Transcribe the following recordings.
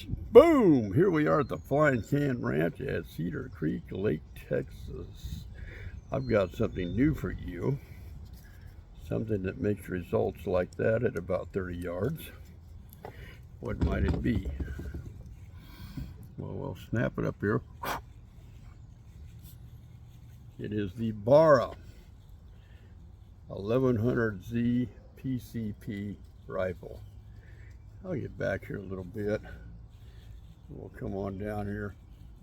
Boom! Here we are at the Flying Can Ranch at Cedar Creek, Lake, Texas. I've got something new for you. Something that makes results like that at about 30 yards. What might it be? Well, we'll snap it up here. It is the Barra 1100Z PCP rifle. I'll get back here a little bit. We'll come on down here.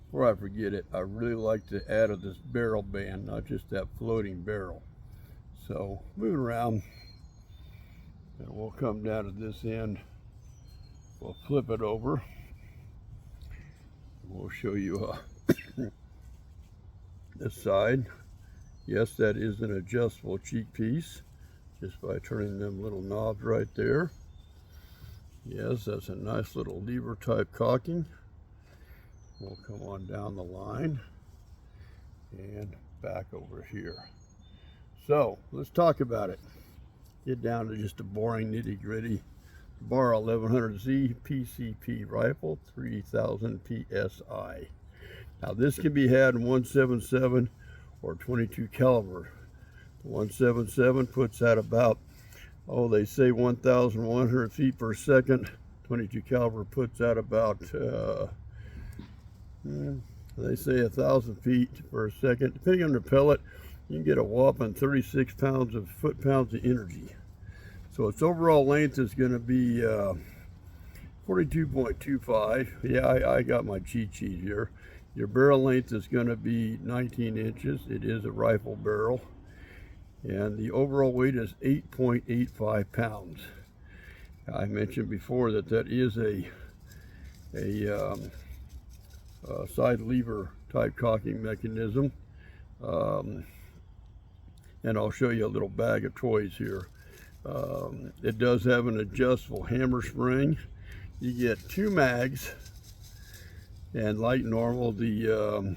Before I forget it, I really like to add this barrel band, not just that floating barrel. So moving around, and we'll come down to this end. We'll flip it over. We'll show you this side. Yes, that is an adjustable cheek piece, just by turning them little knobs right there. Yes, that's a nice little lever type cocking. We'll come on down the line and back over here. So let's talk about it. Get down to just a boring nitty gritty. Barra 1100Z PCP rifle, 3000 PSI. Now this can be had in 177 or 22 caliber. The 177 puts out about, they say 1,100 feet per second. 22 caliber puts out about, they say 1,000 feet per second. Depending on the pellet, you can get a whopping 36 foot-pounds of energy. So its overall length is going to be 42.25. Yeah, I got my cheat sheet here. Your barrel length is going to be 19 inches. It is a rifle barrel. And the overall weight is 8.85 pounds. I mentioned before that is a side lever type cocking mechanism. And I'll show you a little bag of toys here. It does have an adjustable hammer spring. You get 2 mags, and like normal, the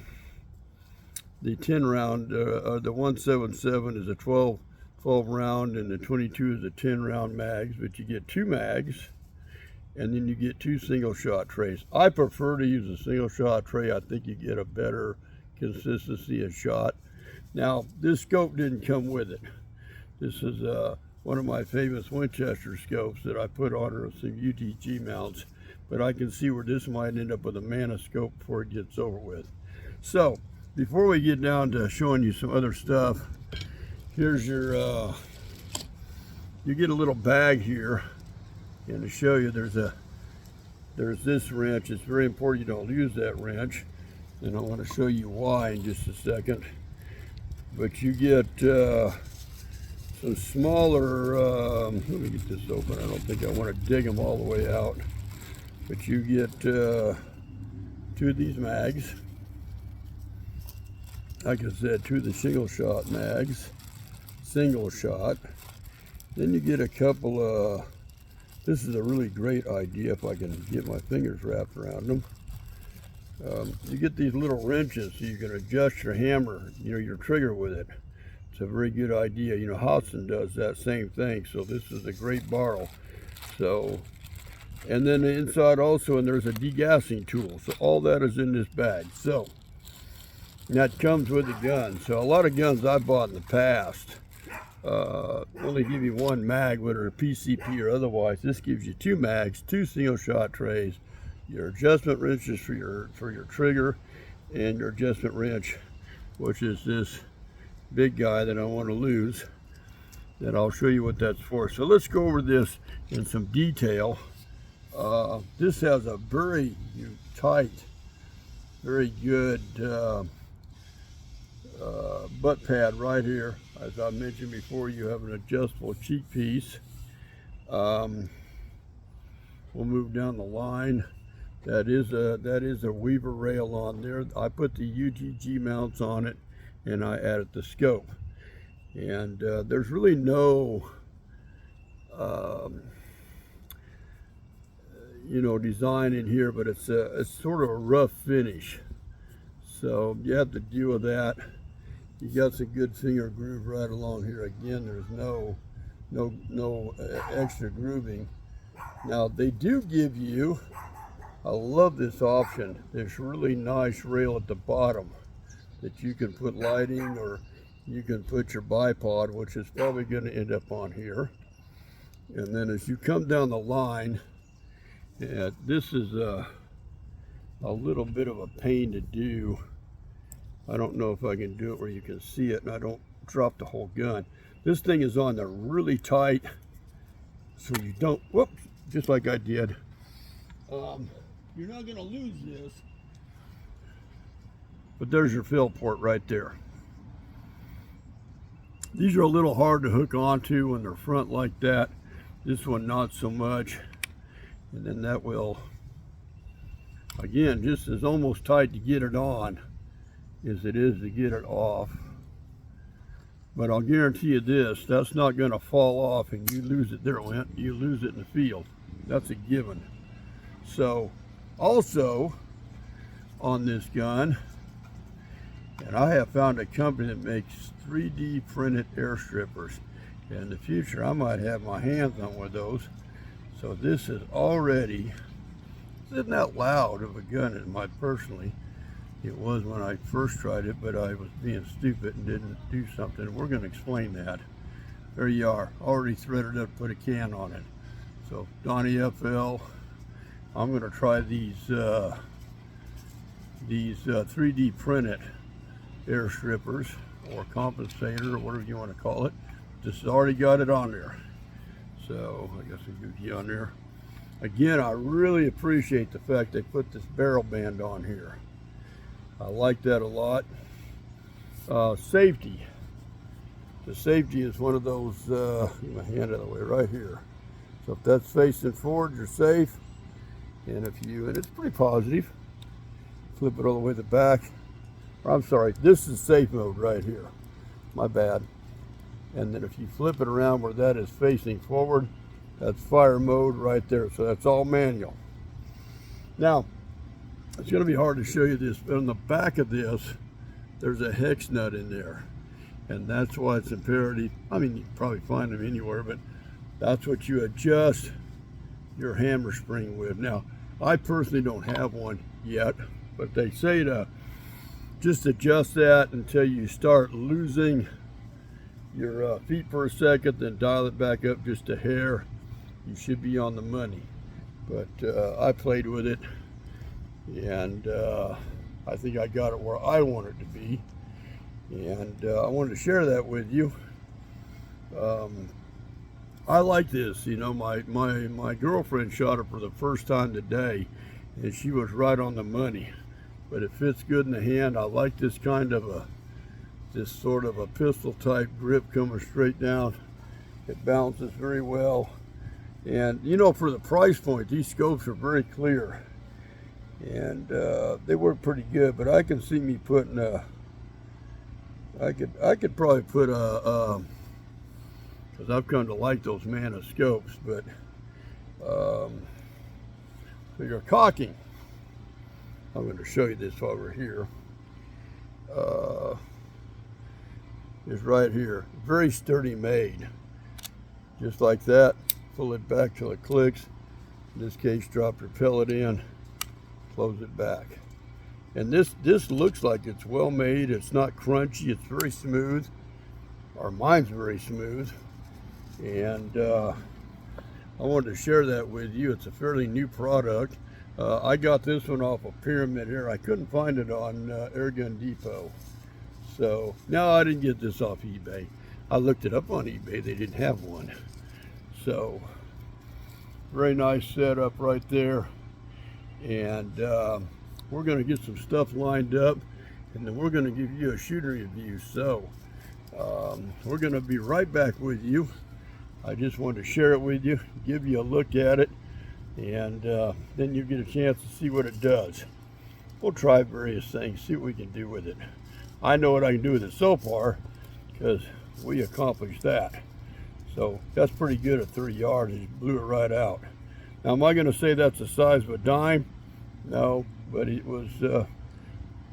10 round, the 177 is a 12 round, and the 22 is a 10 round mags, but you get 2 mags, and then you get 2 single shot trays. I prefer to use a single shot tray. I think you get a better consistency of shot. Now, this scope didn't come with it. This is one of my famous Winchester scopes that I put on some UTG mounts, but I can see where this might end up with a Mana scope before it gets over with. So, before we get down to showing you some other stuff, here's your, you get a little bag here, and to show you there's this wrench. It's very important you don't lose that wrench, and I want to show you why in just a second. But you get some smaller, let me get this open. I don't think I want to dig them all the way out. But you get 2 of these mags. Like I said, 2 of the single shot mags, single shot. Then you get a couple of, this is a really great idea if I can get my fingers wrapped around them. You get these little wrenches so you can adjust your hammer, your trigger with it. It's a very good idea. Hodson does that same thing, so this is a great barrel. So, and then the inside also, and there's a degassing tool. So all that is in this bag. So, that comes with the gun. So a lot of guns I bought in the past only give you 1 mag, whether a PCP or otherwise. This gives you 2 mags, 2 single shot trays, your adjustment wrenches for your trigger, and your adjustment wrench, which is this big guy that I want to lose. That I'll show you what that's for. So let's go over this in some detail. This has a very tight, very good butt pad right here. As I mentioned before, you have an adjustable cheek piece. We'll move down the line. That is a Weaver rail on there. I put the UTG mounts on it, and I added the scope. And there's really no design in here, but it's sort of a rough finish. So you have to deal with that. You got some good finger groove right along here. Again, there's no extra grooving. Now they do give you I love this option, this really nice rail at the bottom that you can put lighting, or you can put your bipod, which is probably going to end up on here. And then as you come down the line, this is a little bit of a pain to do. I don't know if I can do it where you can see it and I don't drop the whole gun. This thing is on there really tight, so you don't, whoops, just like I did. You're not going to lose this. But there's your fill port right there. These are a little hard to hook onto when they're front like that. This one not so much. And then that will, again, just as almost tight to get it on as it is to get it off. But I'll guarantee you this, that's not going to fall off and you lose it. There it went. You lose it in the field. That's a given. So also on this gun, and I have found a company that makes 3D printed air strippers. In the future, I might have my hands on one of those. So this is already, this isn't that loud of a gun in my personally. It was when I first tried it, but I was being stupid and didn't do something. We're going to explain that. There you are, already threaded up, put a can on it. So Donnie FL, I'm going to try these 3D printed air strippers or compensator or whatever you want to call it. This has already got it on there. So I guess I'll give you on there. Again, I really appreciate the fact they put this barrel band on here. I like that a lot. Safety. The safety is one of those, get my hand out of the way right here. So if that's facing forward, you're safe. And if you, and it's pretty positive, flip it all the way to the back. I'm sorry, this is safe mode right here. My bad. And then if you flip it around where that is facing forward, that's fire mode right there. So that's all manual. Now, it's going to be hard to show you this, but on the back of this, there's a hex nut in there. And that's why it's imperative. I mean, you can probably find them anywhere, but that's what you adjust your hammer spring with. Now, I personally don't have one yet, but they say to just adjust that until you start losing your feet per second, then dial it back up just a hair. You should be on the money. But I played with it, and I think I got it where I want it to be. And I wanted to share that with you. I like this, you know, my girlfriend shot it for the first time today, and she was right on the money. But it fits good in the hand. I like this kind of this sort of a pistol type grip coming straight down. It balances very well. And you know, for the price point, these scopes are very clear. And they work pretty good, but I can see me putting I could probably put because I've come to like those Mana scopes, but so you're cocking. I'm going to show you this while we're here. Is right here, very sturdy made, just like that. Pull it back till it clicks. In this case, drop your pellet in, close it back. And this looks like it's well made. It's not crunchy. It's very smooth. Or mine's very smooth. And I wanted to share that with you. It's a fairly new product. I got this one off a Pyramid here. I couldn't find it on Airgun Depot. So no, I didn't get this off eBay. I looked it up on eBay. They didn't have one. So very nice setup right there. And we're going to get some stuff lined up, and then we're going to give you a shooter review. So we're going to be right back with you. I just wanted to share it with you, give you a look at it, and then you get a chance to see what it does. We'll try various things, see what we can do with it. I know what I can do with it so far because we accomplished that. So that's pretty good at 30 yards. He blew it right out. Now, am I going to say that's the size of a dime? No, but it was,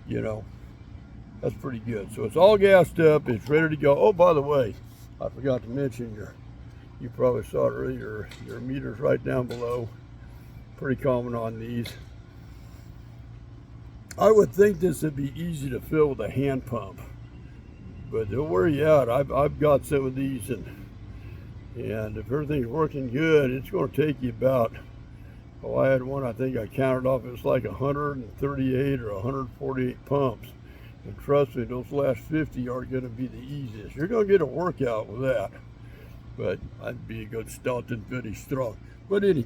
you know, that's pretty good. So it's all gassed up. It's ready to go. Oh, by the way, I forgot to mention you probably saw it earlier, your meter's right down below. Pretty common on these. I would think this would be easy to fill with a hand pump, but they'll wear you out. I've got some of these, and if everything's working good, it's going to take you about, I had one, I think I counted off, it was like 138 or 148 pumps. And trust me, those last 50 aren't going to be the easiest. You're going to get a workout with that, but I'd be a good stunted, pretty strong. But at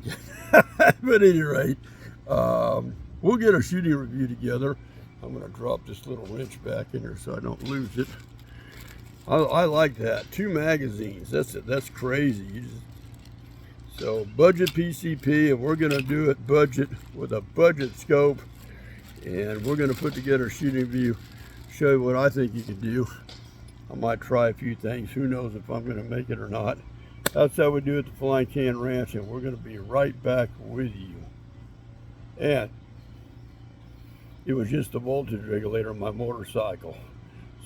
any rate, we'll get a shooting review together. I'm going to drop this little wrench back in here so I don't lose it. I like that. 2 magazines. That's crazy. So budget PCP, and we're going to do it budget with a budget scope, and we're going to put together a shooting review, show you what I think you can do. I might try a few things. Who knows if I'm going to make it or not. That's how we do it at the Flying Can Ranch, and we're going to be right back with you. And it was just a voltage regulator on my motorcycle.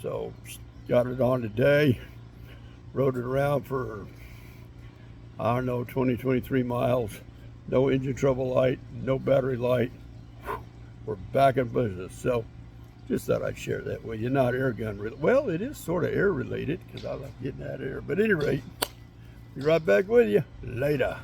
So got it on today, rode it around for, I don't know, 20, 23 miles. No engine trouble light, no battery light. We're back in business. So just thought I'd share that with you. Not air gun related. Well, it is sort of air related because I like getting that air. But at any rate, be right back with you later.